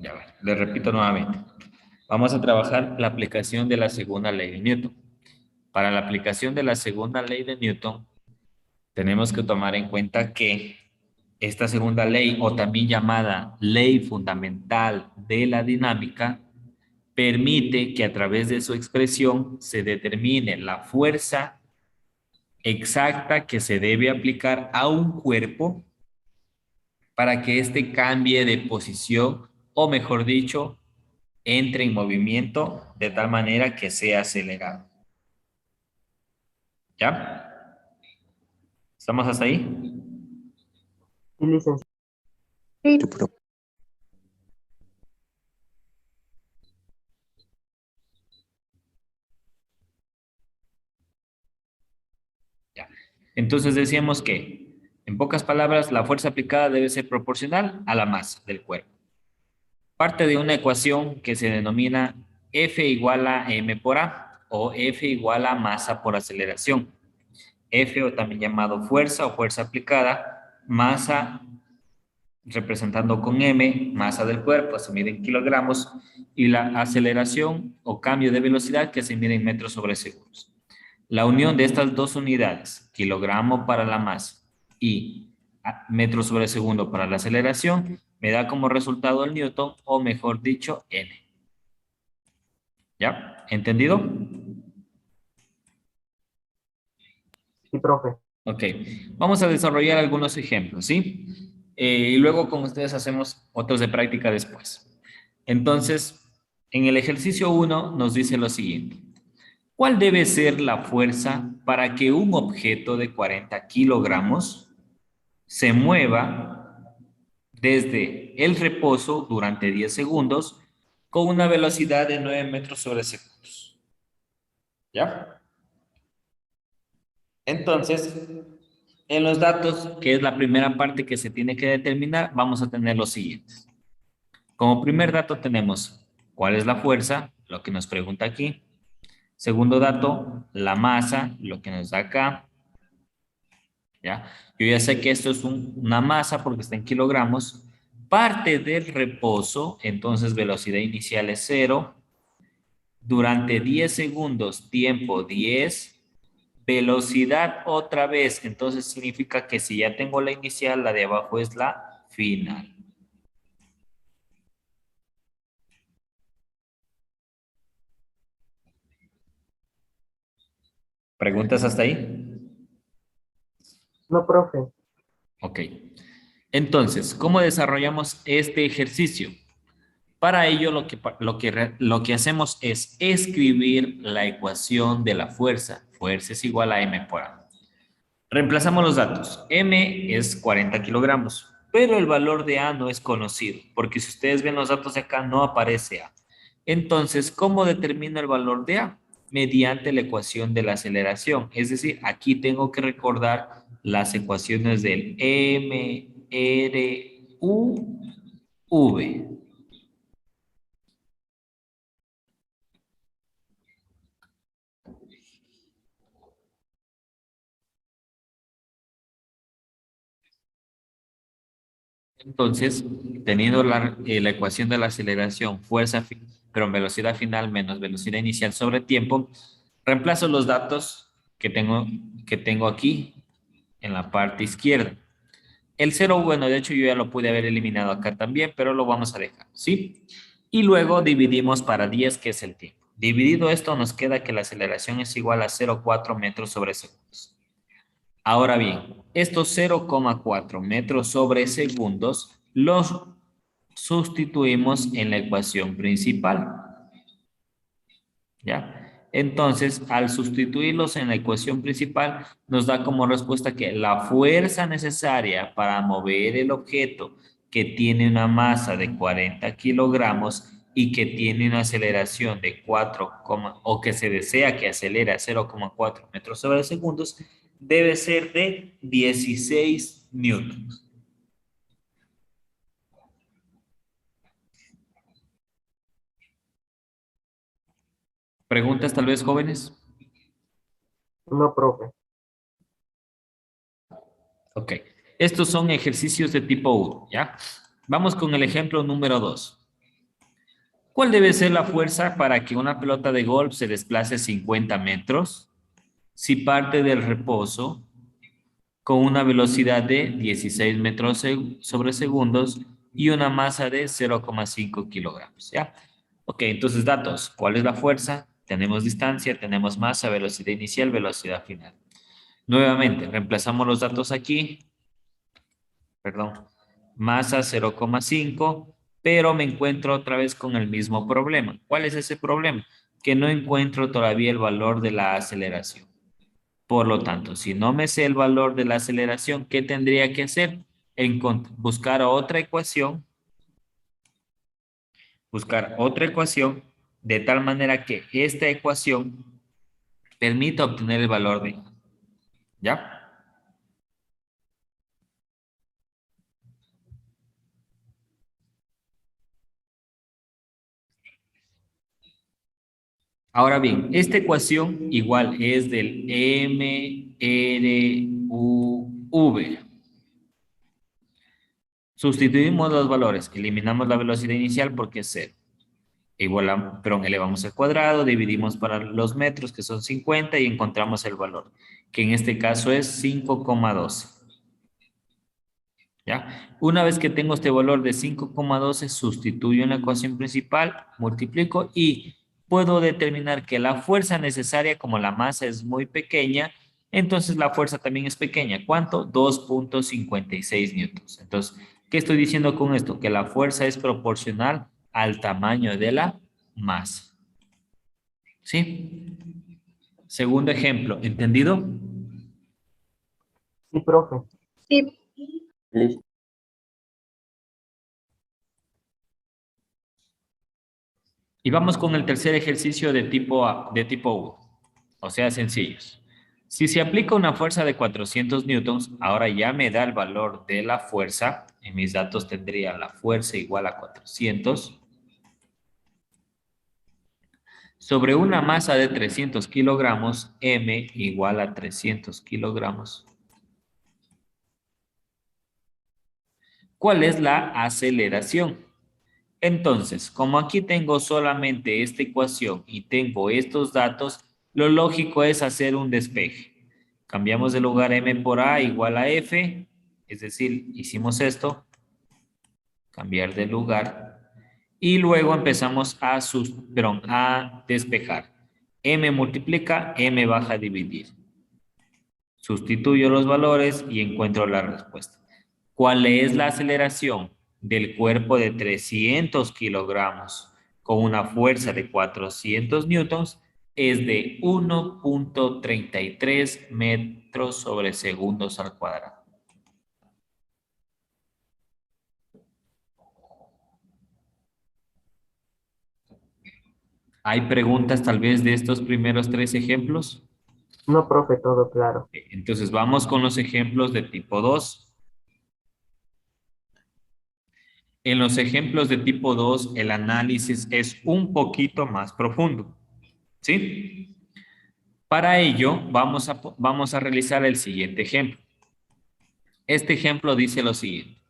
Ya, bueno, le repito nuevamente. Vamos a trabajar la aplicación de la segunda ley de Newton. Para la aplicación de la segunda ley de Newton, tenemos que tomar en cuenta que esta segunda ley, o también llamada ley fundamental de la dinámica, permite que a través de su expresión se determine la fuerza exacta que se debe aplicar a un cuerpo para que éste cambie de posición, o mejor dicho, entre en movimiento de tal manera que sea acelerado. ¿Ya? ¿Estamos hasta ahí? Sí, licenciado. Ya. Entonces decíamos que, en pocas palabras, la fuerza aplicada debe ser proporcional a la masa del cuerpo. Parte de una ecuación que se denomina F igual a m por a, o F igual a masa por aceleración. F, o también llamado fuerza o fuerza aplicada, masa representando con m, masa del cuerpo, se mide en kilogramos, y la aceleración o cambio de velocidad, que se mide en metros sobre segundos. La unión de estas dos unidades, kilogramo para la masa y metros sobre segundo para la aceleración, me da como resultado el newton, o mejor dicho, n. ¿Ya? ¿Entendido? Sí, profe. Ok. Vamos a desarrollar algunos ejemplos, ¿sí? Y luego con ustedes hacemos otros de práctica después. Entonces, en el ejercicio 1 nos dice lo siguiente. ¿Cuál debe ser la fuerza para que un objeto de 40 kilogramos se mueva desde el reposo durante 10 segundos con una velocidad de 9 metros sobre segundos? ¿Ya? Entonces, en los datos, que es la primera parte que se tiene que determinar, vamos a tener los siguientes. Como primer dato tenemos cuál es la fuerza, lo que nos pregunta aquí. Segundo dato, la masa, lo que nos da acá. ¿Ya? Yo ya sé que esto es una masa porque está en kilogramos. Parte del reposo, entonces velocidad inicial es 0. Durante 10 segundos, tiempo 10. Velocidad otra vez, entonces significa que si ya tengo la inicial, la de abajo es la final. ¿Preguntas hasta ahí? No, profe. Ok. Entonces, ¿cómo desarrollamos este ejercicio? Para ello, lo que hacemos es escribir la ecuación de la fuerza. Fuerza es igual a m por a. Reemplazamos los datos. M es 40 kilogramos, pero el valor de A no es conocido, porque si ustedes ven los datos de acá, no aparece A. Entonces, ¿cómo determino el valor de A? Mediante la ecuación de la aceleración. Es decir, aquí tengo que recordar las ecuaciones del M, R, U, V. Entonces, teniendo la ecuación de la aceleración, pero velocidad final menos velocidad inicial sobre tiempo, reemplazo los datos que tengo aquí en la parte izquierda. El cero, bueno, de hecho yo ya lo pude haber eliminado acá también, pero lo vamos a dejar, ¿sí? Y luego dividimos para 10, que es el tiempo. Dividido esto, nos queda que la aceleración es igual a 0,4 metros sobre segundos. Ahora bien, estos 0,4 metros sobre segundos los sustituimos en la ecuación principal, ¿ya? Entonces, al sustituirlos en la ecuación principal, nos da como respuesta que la fuerza necesaria para mover el objeto, que tiene una masa de 40 kilogramos y que tiene una aceleración de 4, o que se desea que acelere a 0,4 metros sobre segundos, debe ser de 16 newtons. ¿Preguntas tal vez, jóvenes? No, profe. Ok. Estos son ejercicios de tipo 1, ¿ya? Vamos con el ejemplo número 2. ¿Cuál debe ser la fuerza para que una pelota de golf se desplace 50 metros si parte del reposo con una velocidad de 16 metros sobre segundos y una masa de 0,5 kilogramos? ¿Ya? Ok, entonces datos. ¿Cuál es la fuerza? Tenemos distancia, tenemos masa, velocidad inicial, velocidad final. Nuevamente, reemplazamos los datos aquí. Perdón. Masa 0,5, pero me encuentro otra vez con el mismo problema. ¿Cuál es ese problema? Que no encuentro todavía el valor de la aceleración. Por lo tanto, si no me sé el valor de la aceleración, ¿qué tendría que hacer? Buscar otra ecuación de tal manera que esta ecuación permita obtener el valor de I. ¿Ya? Ahora bien, esta ecuación igual es del MRUV. Sustituimos los valores, eliminamos la velocidad inicial porque es 0. Igual, perdón, elevamos al cuadrado, dividimos para los metros que son 50 y encontramos el valor, que en este caso es 5,12. ¿Ya? Una vez que tengo este valor de 5,12, sustituyo en la ecuación principal, multiplico y puedo determinar que la fuerza necesaria, como la masa es muy pequeña, entonces la fuerza también es pequeña. ¿Cuánto? 2,56 newtons. Entonces, ¿qué estoy diciendo con esto? Que la fuerza es proporcional al tamaño de la masa. ¿Sí? Segundo ejemplo, ¿entendido? Sí, profe. Sí. Listo. Y vamos con el tercer ejercicio de tipo U, o sea, sencillos. Si se aplica una fuerza de 400 newtons, ahora ya me da el valor de la fuerza. En mis datos tendría la fuerza igual a 400 sobre una masa de 300 kilogramos, M igual a 300 kilogramos. ¿Cuál es la aceleración? Entonces, como aquí tengo solamente esta ecuación y tengo estos datos, lo lógico es hacer un despeje. Cambiamos de lugar m por a igual a f, es decir, hicimos esto, cambiar de lugar, y luego empezamos a despejar. M multiplica, m baja a dividir. Sustituyo los valores y encuentro la respuesta. ¿Cuál es la aceleración del cuerpo de 300 kilogramos con una fuerza de 400 newtons? Es de 1,33 metros sobre segundos al cuadrado. ¿Hay preguntas tal vez de estos primeros 3 ejemplos? No, profe, todo claro. Entonces vamos con los ejemplos de tipo 2. En los ejemplos de tipo 2, el análisis es un poquito más profundo. ¿Sí? Para ello, vamos a realizar el siguiente ejemplo. Este ejemplo dice lo siguiente.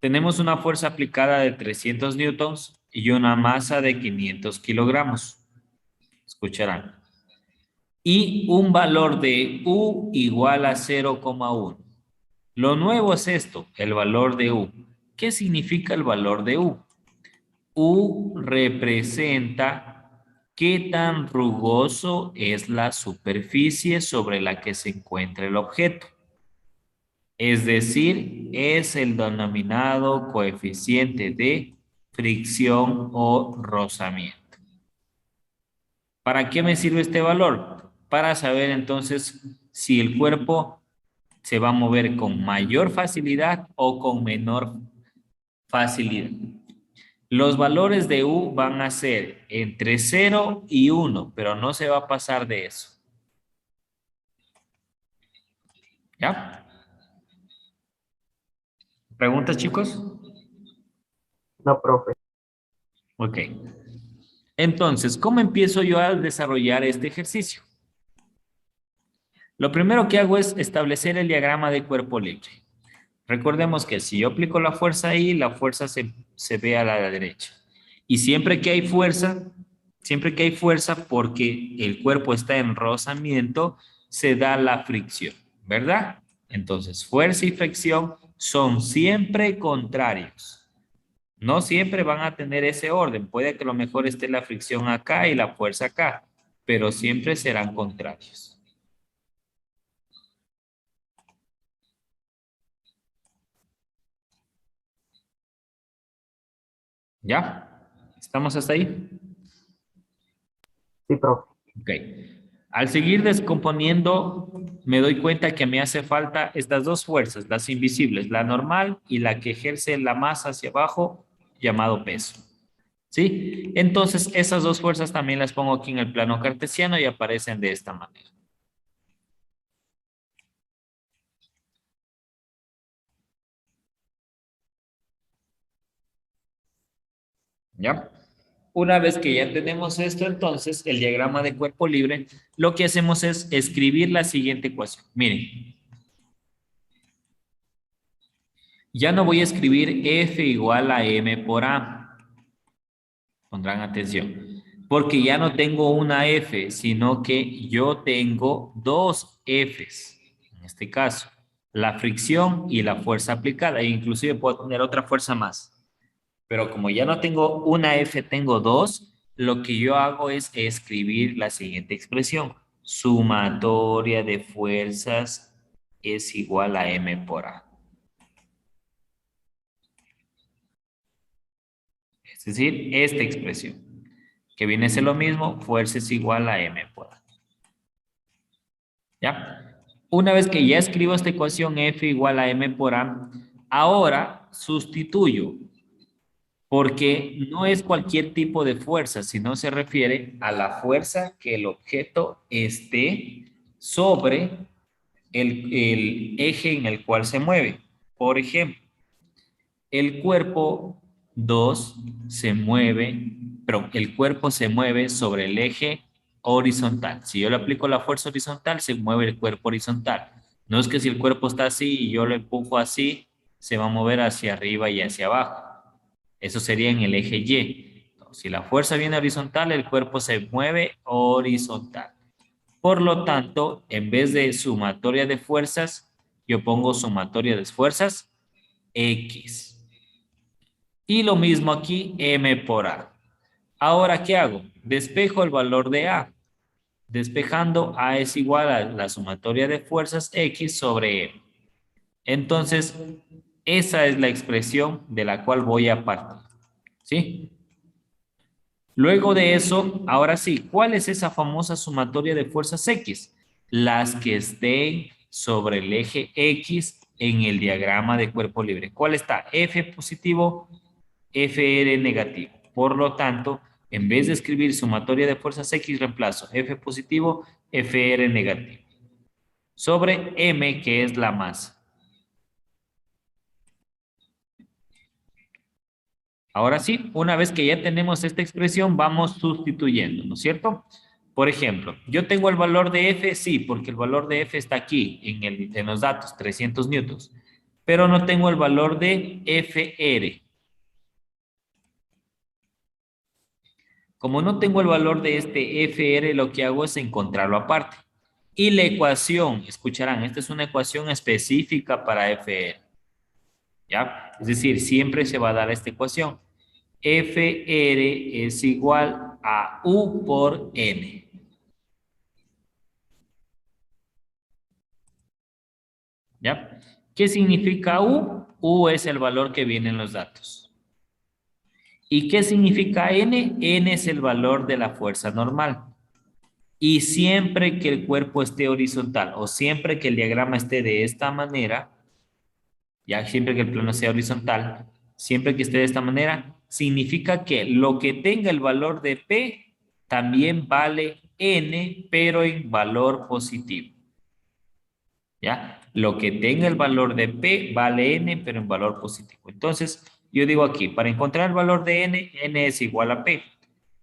Tenemos una fuerza aplicada de 300 newtons y una masa de 500 kilogramos. Escucharán. Y un valor de U igual a 0,1. Lo nuevo es esto, el valor de U. ¿Qué significa el valor de U? U representa qué tan rugoso es la superficie sobre la que se encuentra el objeto. Es decir, es el denominado coeficiente de fricción o rozamiento. ¿Para qué me sirve este valor? Para saber entonces si el cuerpo se va a mover con mayor facilidad o con menor facilidad. Los valores de U van a ser entre 0 y 1, pero no se va a pasar de eso. ¿Ya? ¿Preguntas, chicos? No, profe. Ok. Entonces, ¿cómo empiezo yo a desarrollar este ejercicio? Lo primero que hago es establecer el diagrama de cuerpo libre. Recordemos que si yo aplico la fuerza ahí, la fuerza se ve a la derecha. Y siempre que hay fuerza porque el cuerpo está en rozamiento, se da la fricción, ¿verdad? Entonces, fuerza y fricción son siempre contrarios. No siempre van a tener ese orden. Puede que a lo mejor esté la fricción acá y la fuerza acá, pero siempre serán contrarios. ¿Ya? ¿Estamos hasta ahí? Sí, profe. Ok. Al seguir descomponiendo, me doy cuenta que me hace falta estas dos fuerzas, las invisibles, la normal y la que ejerce la masa hacia abajo, llamado peso. ¿Sí? Entonces, esas dos fuerzas también las pongo aquí en el plano cartesiano y aparecen de esta manera. ¿Ya? Una vez que ya tenemos esto, entonces, el diagrama de cuerpo libre, lo que hacemos es escribir la siguiente ecuación. Miren, ya no voy a escribir F igual a M por A. Pondrán atención. Porque ya no tengo una F, sino que yo tengo dos Fs. En este caso, la fricción y la fuerza aplicada. E inclusive puedo tener otra fuerza más. Pero como ya no tengo una F, tengo dos, lo que yo hago es escribir la siguiente expresión. Sumatoria de fuerzas es igual a M por A. Es decir, esta expresión, que viene a ser lo mismo, fuerza es igual a M por A. ¿Ya? Una vez que ya escribo esta ecuación F igual a M por A, ahora sustituyo, porque no es cualquier tipo de fuerza, sino se refiere a la fuerza que el objeto esté sobre el eje en el cual se mueve. Por ejemplo, el cuerpo 2 se mueve, pero el cuerpo se mueve sobre el eje horizontal. Si yo le aplico la fuerza horizontal, se mueve el cuerpo horizontal. No es que si el cuerpo está así y yo lo empujo así, se va a mover hacia arriba y hacia abajo. Eso sería en el eje Y. Si la fuerza viene horizontal, el cuerpo se mueve horizontal. Por lo tanto, en vez de sumatoria de fuerzas, yo pongo sumatoria de fuerzas X. Y lo mismo aquí, M por A. Ahora, ¿qué hago? Despejo el valor de A. Despejando, A es igual a la sumatoria de fuerzas X sobre M. Entonces, esa es la expresión de la cual voy a partir. ¿Sí? Luego de eso, ahora sí, ¿cuál es esa famosa sumatoria de fuerzas X? Las que estén sobre el eje X en el diagrama de cuerpo libre. ¿Cuál está? F positivo, FR negativo. Por lo tanto, en vez de escribir sumatoria de fuerzas X, reemplazo F positivo, FR negativo. Sobre M, que es la masa. Ahora sí, una vez que ya tenemos esta expresión, vamos sustituyendo, ¿no es cierto? Por ejemplo, yo tengo el valor de F, sí, porque el valor de F está aquí en los datos, 300 newtons, pero no tengo el valor de FR. Como no tengo el valor de este FR, lo que hago es encontrarlo aparte. Y la ecuación, escucharán, esta es una ecuación específica para FR. ¿Ya? Es decir, siempre se va a dar esta ecuación. FR es igual a U por N. ¿Ya? ¿Qué significa U? U es el valor que viene en los datos. ¿Y qué significa N? N es el valor de la fuerza normal. Y siempre que el cuerpo esté horizontal o siempre que el diagrama esté de esta manera, ya siempre que el plano sea horizontal, siempre que esté de esta manera, significa que lo que tenga el valor de P también vale N, pero en valor positivo. ¿Ya? Lo que tenga el valor de P vale N, pero en valor positivo. Entonces, yo digo aquí, para encontrar el valor de N, N es igual a P.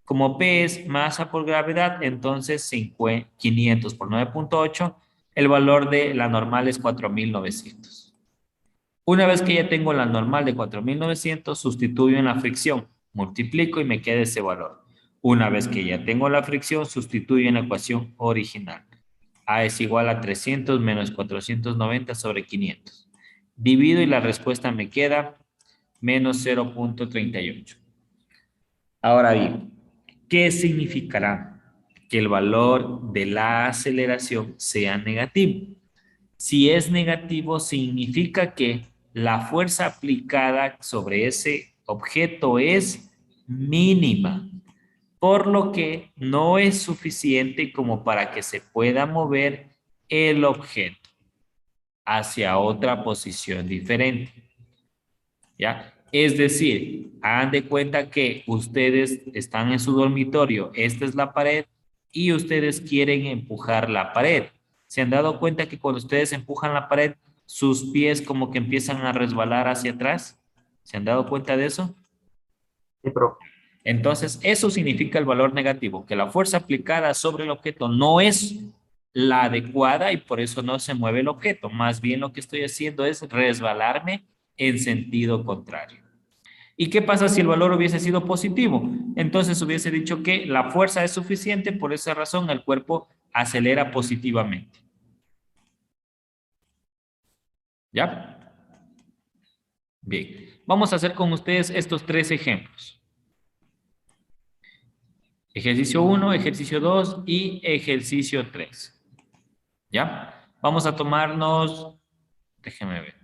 Como P es masa por gravedad, entonces 500 por 9.8, el valor de la normal es 4.900. Una vez que ya tengo la normal de 4.900, sustituyo en la fricción. multiplico y me queda ese valor. Una vez que ya tengo la fricción, sustituyo en la ecuación original. A es igual a 300 menos 490 sobre 500. Divido y la respuesta me queda menos 0,38. Ahora bien, ¿qué significará que el valor de la aceleración sea negativo? Si es negativo, significa que la fuerza aplicada sobre ese objeto es mínima, por lo que no es suficiente como para que se pueda mover el objeto hacia otra posición diferente. ¿Ya? Es decir, hagan de cuenta que ustedes están en su dormitorio, esta es la pared y ustedes quieren empujar la pared. ¿Se han dado cuenta que cuando ustedes empujan la pared, sus pies como que empiezan a resbalar hacia atrás? ¿Se han dado cuenta de eso? Sí, profe. Entonces, eso significa el valor negativo, que la fuerza aplicada sobre el objeto no es la adecuada y por eso no se mueve el objeto. Más bien lo que estoy haciendo es resbalarme en sentido contrario. ¿Y qué pasa si el valor hubiese sido positivo? Entonces hubiese dicho que la fuerza es suficiente, por esa razón el cuerpo acelera positivamente. ¿Ya? Bien. Vamos a hacer con ustedes estos tres ejemplos. Ejercicio 1, ejercicio 2 y ejercicio 3. ¿Ya? Vamos a tomarnos, déjenme ver.